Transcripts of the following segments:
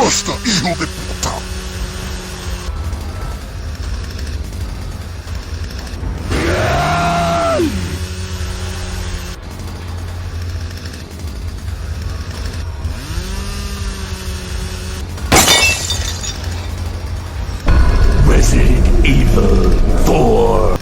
Basta, hijo de puta. Resident Evil 4.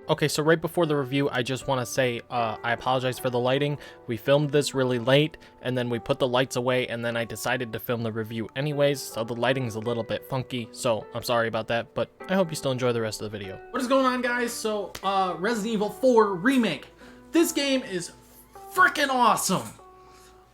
Okay, so right before the review, I just want to say I apologize for the lighting. We filmed this really late, and then we put the lights away, and then I decided to film the review anyways, so the lighting's a little bit funky, so I'm sorry about that, but I hope you still enjoy the rest of the video. What is going on, guys? So, Resident Evil 4 Remake. This game is freaking awesome.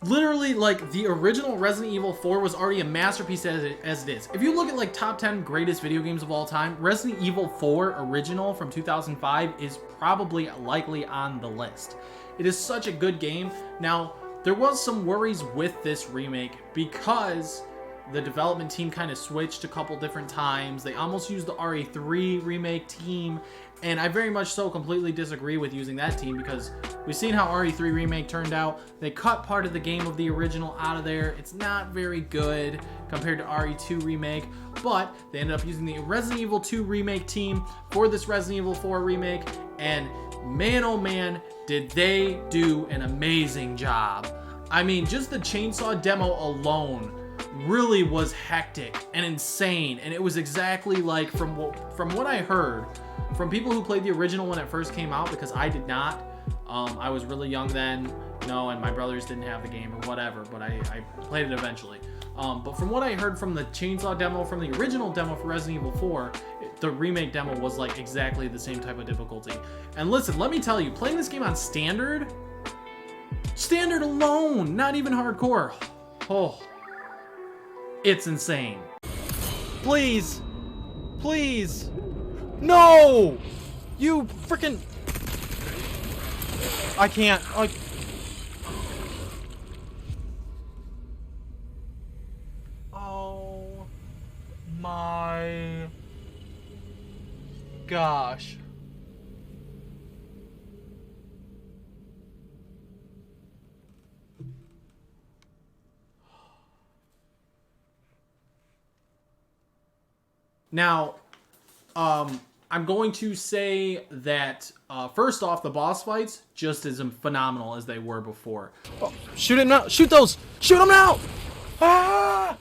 Literally, like, the original Resident Evil 4 was already a masterpiece as it is. If you look at, like, top 10 greatest video games of all time, Resident Evil 4 original from 2005 is probably likely on the list. It is such a good game. Now, there was some worries with this remake because the development team kind of switched a couple different times. They almost used the RE3 remake team, and I very much so completely disagree with using that team because we've seen how RE3 remake turned out. They cut part of the game of the original out of there. It's not very good compared to RE2 remake, but they ended up using the Resident Evil 2 remake team for this Resident Evil 4 remake, and man oh man, did they do an amazing job. I mean, just the chainsaw demo alone really was hectic and insane, and it was exactly like from what I heard from people who played the original when it first came out, because I did not. I was really young then, you know, and my brothers didn't have the game or whatever, but I played it eventually. But from what I heard from the chainsaw demo, from the original demo for Resident Evil 4, the remake demo was like exactly the same type of difficulty. And listen, let me tell you, playing this game on standard alone, not even hardcore, oh, it's insane. Please! Please! No! You freaking... I can't. Oh my gosh. Now, I'm going to say that, first off, the boss fights just as phenomenal as they were before. Oh, shoot him now! Shoot those! Shoot them now! Ah!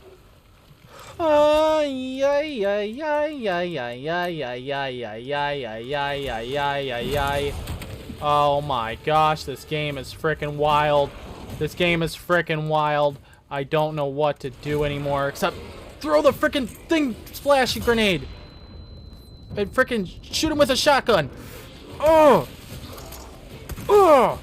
Oh my gosh, this game is freaking wild. This game is freaking wild. I don't know what to do anymore except throw the freaking thing splashy grenade and freaking shoot him with a shotgun. Oh! Oh!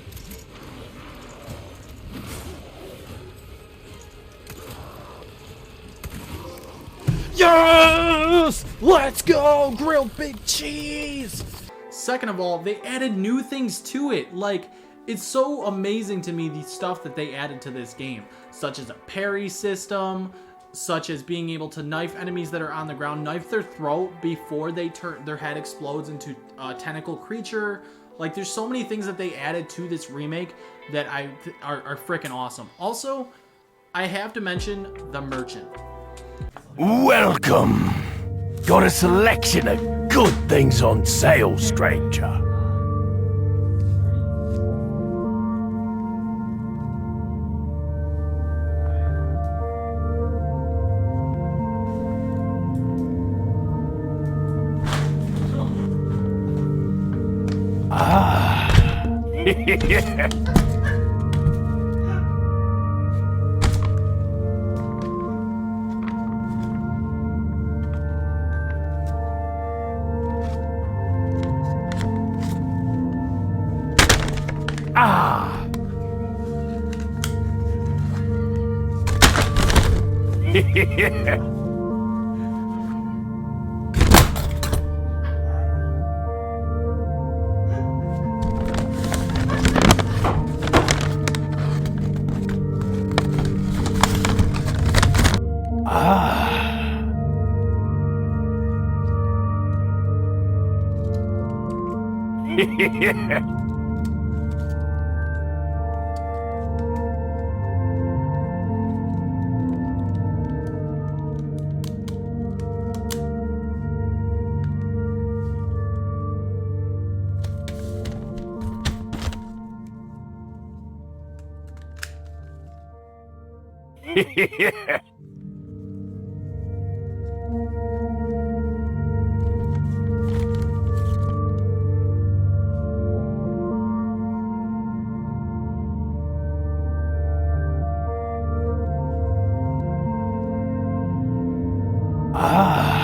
Yes! Let's go! Grilled big cheese! Second of all, they added new things to it. Like, it's so amazing to me, the stuff that they added to this game, such as a parry system, such as being able to knife enemies that are on the ground, knife their throat before their head explodes into a tentacle creature. Like, there's so many things that they added to this remake that are freaking awesome. Also, I have to mention the merchant. Welcome. Got a selection of good things on sale, stranger. Ah! Ah.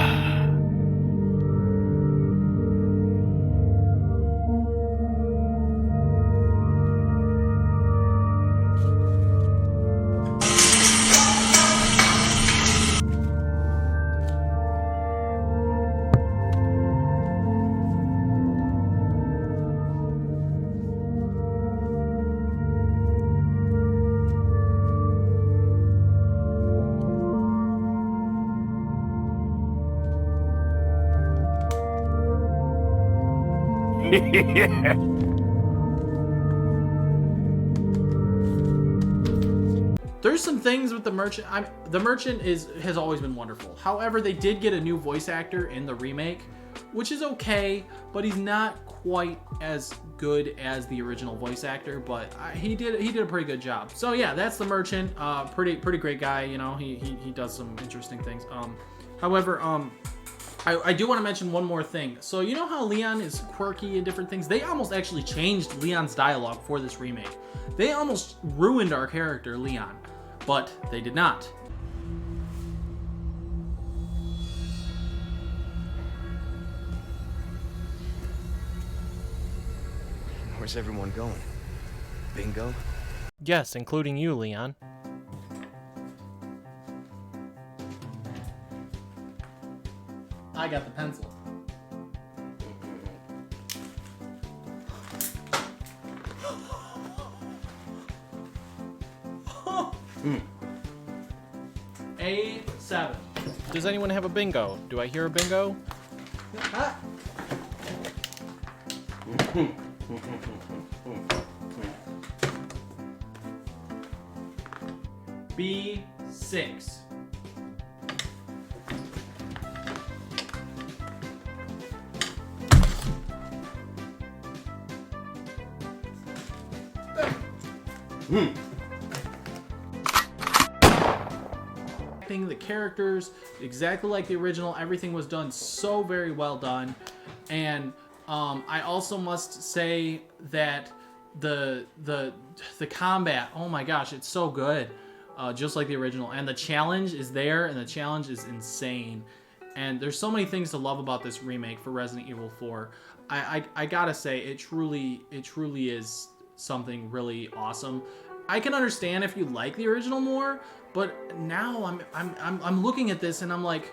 There's some things with the merchant. The merchant has always been wonderful. However, they did get a new voice actor in the remake, which is okay, but he's not quite as good as the original voice actor. But he did a pretty good job. So yeah, that's the merchant. Pretty great guy. You know, he does some interesting things. However, I do want to mention one more thing. So you know how Leon is quirky and different things? They almost actually changed Leon's dialogue for this remake. They almost ruined our character, Leon. But they did not. Where's everyone going? Bingo? Yes, including you, Leon. I got the pencil. A7. Does anyone have a bingo? Do I hear a bingo? Ah. B6. The characters exactly like the original. Everything was done so very well done, and I also must say that the combat, oh my gosh, it's so good, just like the original, and the challenge is there, and the challenge is insane. And there's so many things to love about this remake for Resident Evil 4. I gotta say, it truly is something really awesome. I can understand if you like the original more, but now I'm looking at this and I'm like,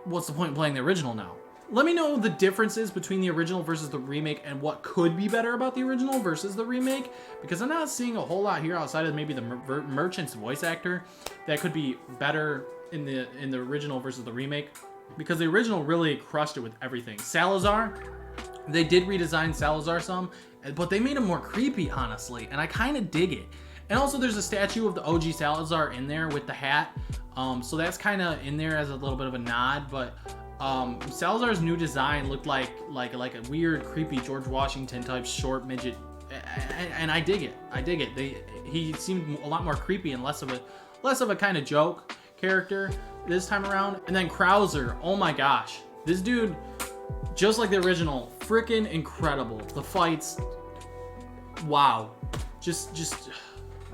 what's the point in playing the original now? Let me know the differences between the original versus the remake and what could be better about the original versus the remake, because I'm not seeing a whole lot here outside of maybe the merchant's voice actor that could be better in the original versus the remake, because the original really crushed it with everything. Salazar, they did redesign Salazar some, but they made him more creepy, honestly, and I kind of dig it. And also there's a statue of the OG Salazar in there with the hat, so that's kind of in there as a little bit of a nod. But Salazar's new design looked like a weird, creepy George Washington type short midget, and I dig it. He seemed a lot more creepy and less of a kind of joke character this time around. And then Krauser, oh my gosh, this dude, just like the original, freaking incredible. The fights, wow, just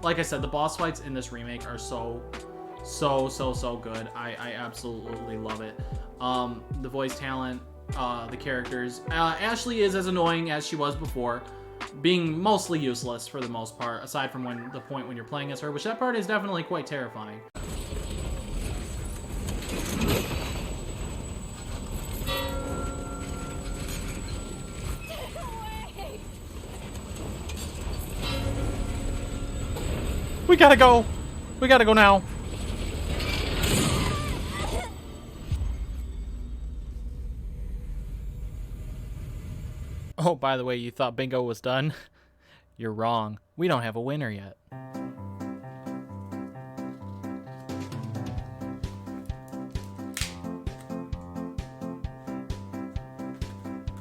like I said, the boss fights in this remake are so good. I absolutely love it. The voice talent, the characters. Ashley is as annoying as she was before, being mostly useless for the most part, aside from the point when you're playing as her, which that part is definitely quite terrifying. We gotta go! We gotta go now! Oh, by the way, you thought bingo was done? You're wrong. We don't have a winner yet.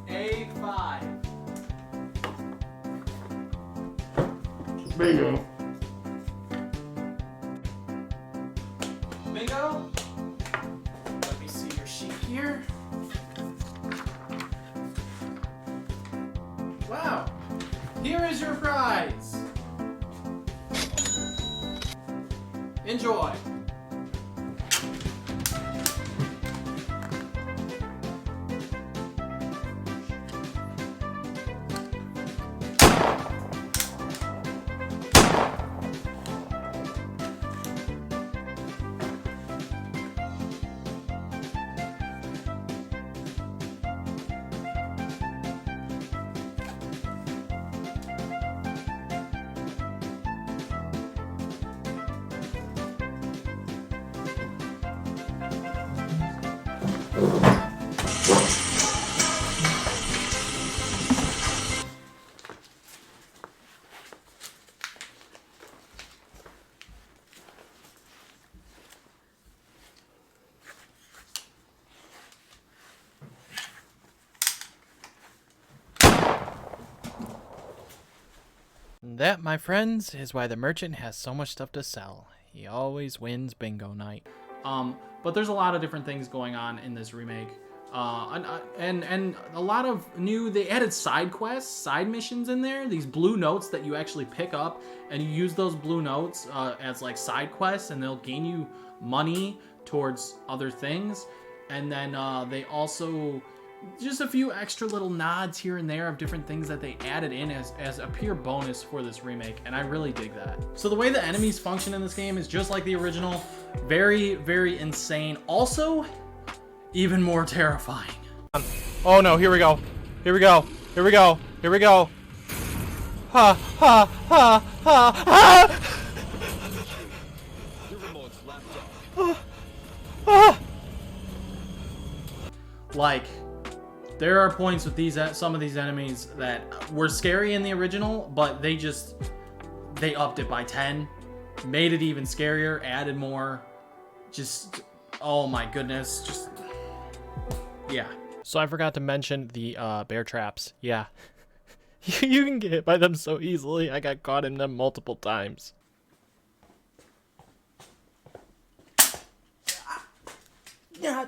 A5. Bingo. Here is your prize. Enjoy. That, my friends, is why the merchant has so much stuff to sell. He always wins bingo night. But there's a lot of different things going on in this remake. And a lot of new, they added side quests, side missions in there, these blue notes that you actually pick up, and you use those blue notes as like side quests, and they'll gain you money towards other things. And then they also, just a few extra little nods here and there of different things that they added in as a pure bonus for this remake, and I really dig that. So the way the enemies function in this game is just like the original, very, very insane. Also, even more terrifying. Oh no, here we go. Here we go. Here we go. Here we go. Ha ha ha ha ha! Like, there are points with these, some of these enemies that were scary in the original, but they upped it by 10, made it even scarier, added more. Just, oh my goodness, just, yeah. So I forgot to mention the bear traps. Yeah. You can get hit by them so easily. I got caught in them multiple times. Yeah.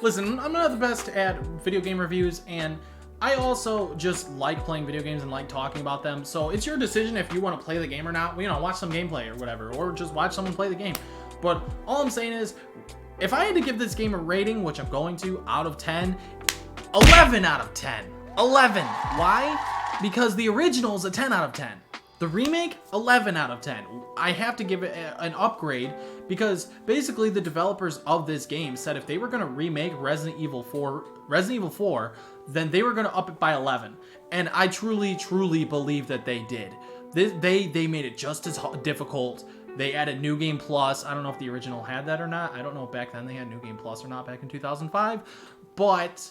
Listen, I'm not the best at video game reviews, and I also just like playing video games and like talking about them. So it's your decision if you want to play the game or not. You know, watch some gameplay or whatever, or just watch someone play the game. But all I'm saying is, if I had to give this game a rating, which I'm going to, out of 10, 11 out of 10. 11. Why? Because the original is a 10 out of 10. The remake, 11 out of 10. I have to give it an upgrade because basically the developers of this game said if they were going to remake Resident Evil 4, then they were going to up it by 11. And I truly, truly believe that they did. They made it just as difficult. They added New Game Plus. I don't know if the original had that or not. I don't know if back then they had New Game Plus or not back in 2005. But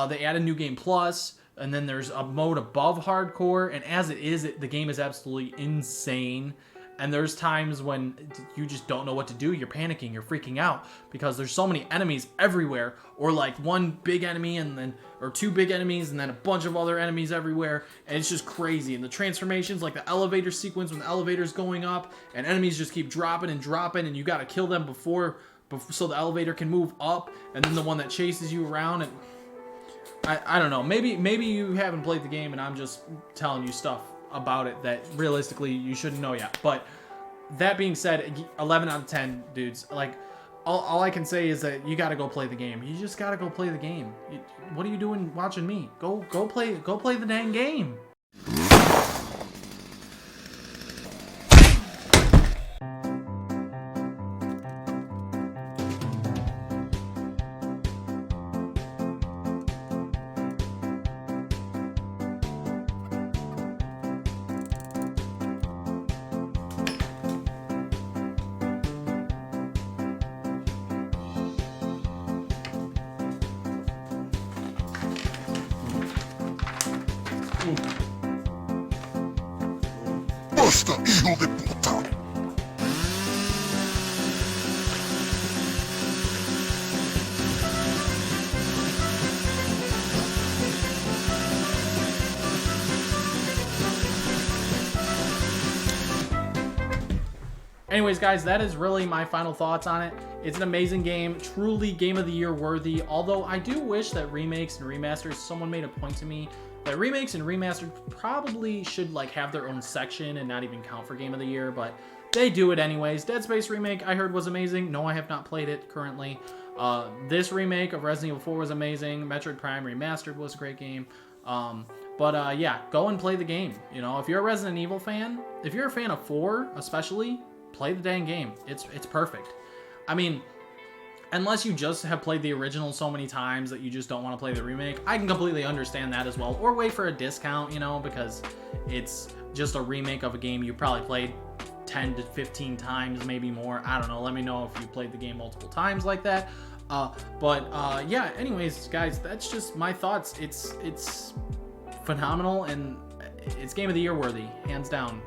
they added New Game Plus. And then there's a mode above hardcore, and as it is, the game is absolutely insane. And there's times when you just don't know what to do. You're panicking, you're freaking out because there's so many enemies everywhere, or like one big enemy and then, or two big enemies and then a bunch of other enemies everywhere, and it's just crazy. And the transformations, like the elevator sequence when the elevator's going up and enemies just keep dropping, and you got to kill them before so the elevator can move up, and then the one that chases you around. And I don't know, maybe you haven't played the game and I'm just telling you stuff about it that realistically you shouldn't know yet. But that being said, 11 out of 10, dudes. Like, all I can say is that you gotta go play the game. You just gotta go play the game. What are you doing watching me? Go play the dang game. ¡Basta, hijo de puta! Anyways, guys, that is really my final thoughts on it. It's an amazing game, truly Game of the Year worthy, although I do wish that remakes and remasters, someone made a point to me, that remakes and remasters probably should like have their own section and not even count for Game of the Year, but they do it anyways. Dead Space Remake, I heard, was amazing. No, I have not played it currently. This remake of Resident Evil 4 was amazing. Metroid Prime Remastered was a great game. Yeah, go and play the game. You know, if you're a Resident Evil fan, if you're a fan of 4 especially, play the dang game. It's perfect. I mean, unless you just have played the original so many times that you just don't want to play the remake, I can completely understand that as well. Or wait for a discount, you know, because it's just a remake of a game you probably played 10 to 15 times, maybe more. I don't know. Let me know if you played the game multiple times like that. Yeah, anyways, guys, that's just my thoughts. It's phenomenal, and it's Game of the Year worthy, hands down.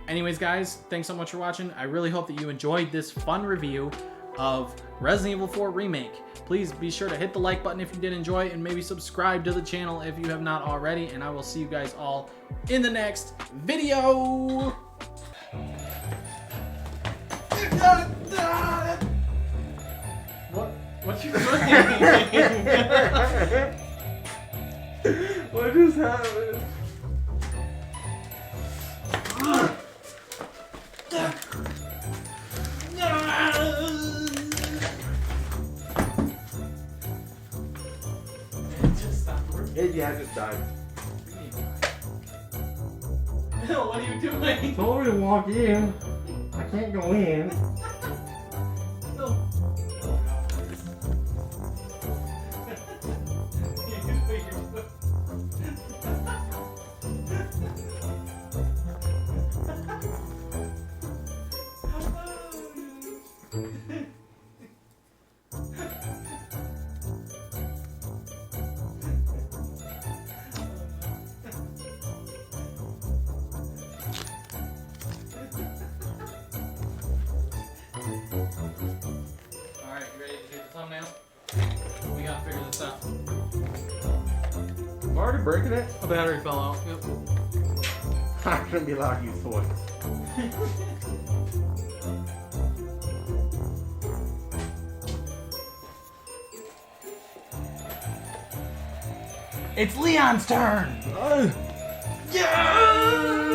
Anyways, guys, thanks so much for watching. I really hope that you enjoyed this fun review of Resident Evil 4 Remake. Please be sure to hit the like button if you did enjoy it, and maybe subscribe to the channel if you have not already, and I will see you guys all in the next video. What you doing? What just happened? Yeah, I just died. Bill, what are you doing? Told me to walk in. I can't go in. Alright, you ready to do the thumbnail? We gotta figure this out. I'm already breaking it. A battery fell out. Yep. I shouldn't be allowed to use toys. It's Leon's turn! Yeah!